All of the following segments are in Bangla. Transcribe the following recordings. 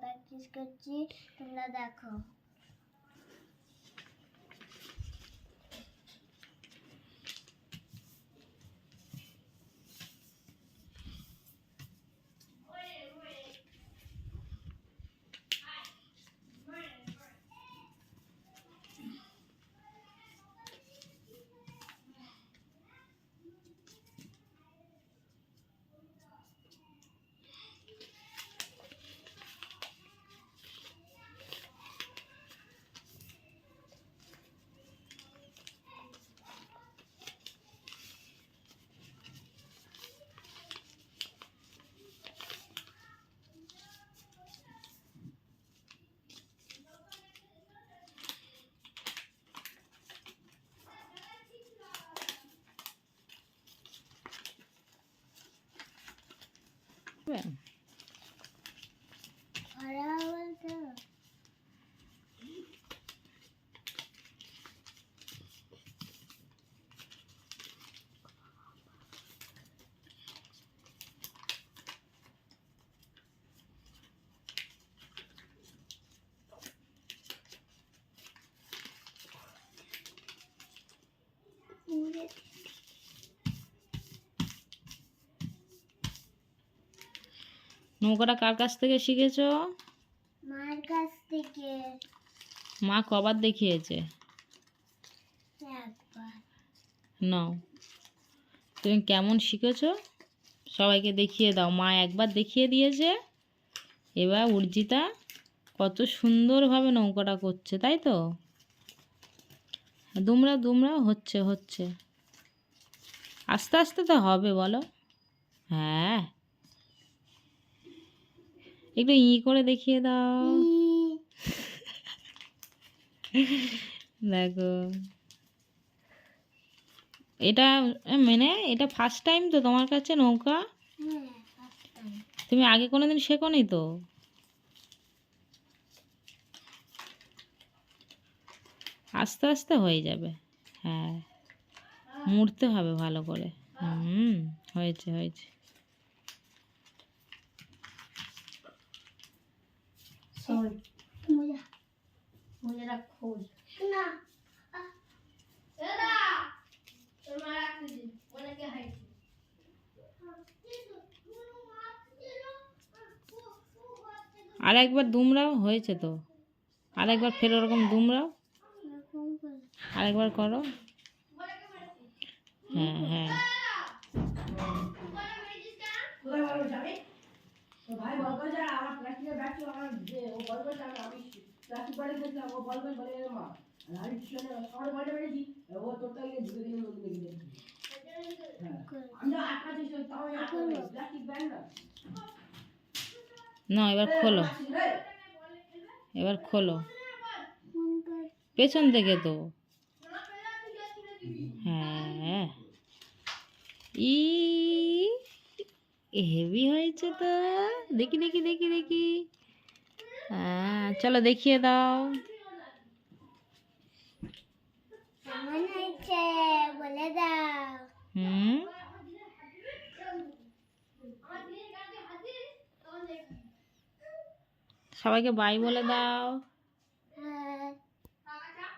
প্র্যাকটিস করছি, তোমরা দেখো। নৌকাটা কার কাছ থেকে শিখেছো? মার কাছ থেকে। মা কবার দেখিয়েছে? একবার। নাও, তুমি কেমন শিখেছো সবাইকে দেখিয়ে দাও। মা একবার দেখিয়ে দিয়েছে, এবার উর্জিতা কত সুন্দরভাবে নৌকাটা করছে, তাই তো? দুমড়া দুমড়া হচ্ছে হচ্ছে, আস্তে আস্তে তো হবে, বলো। হ্যাঁ, একটু করে দেখিয়ে দাও। দেখো, এটা মানে এটা ফার্স্ট টাইম তো তোমার কাছে নৌকা? তুমি আগে কোনোদিন শেখোনি তো? আস্তে আস্তে হয়ে যাবে। হ্যাঁ, মুড়তে হবে ভালো করে। হয়েছে হয়েছে। আর একবার দুমড়াও, হয়েছে তো। আর একবার ফের ওরকম দুমড়াও, আরেকবার করো। হ্যাঁ হ্যাঁ, না এবার খোলো, এবার খোলো পেছন থেকে তো। হ্যাঁ, হেভি হয়েছে তো। দেখি দেখি দেখি দেখি। হ্যাঁ, চলো দেখিয়ে দাও। কেমন হয়েছে বলে দাও। সবাইকে বাই বলে দাও।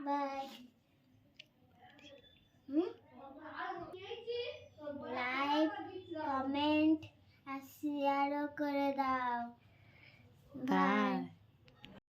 বাই। লাইক, কমেন্ট আর শেয়ারও করে দাও। বাই।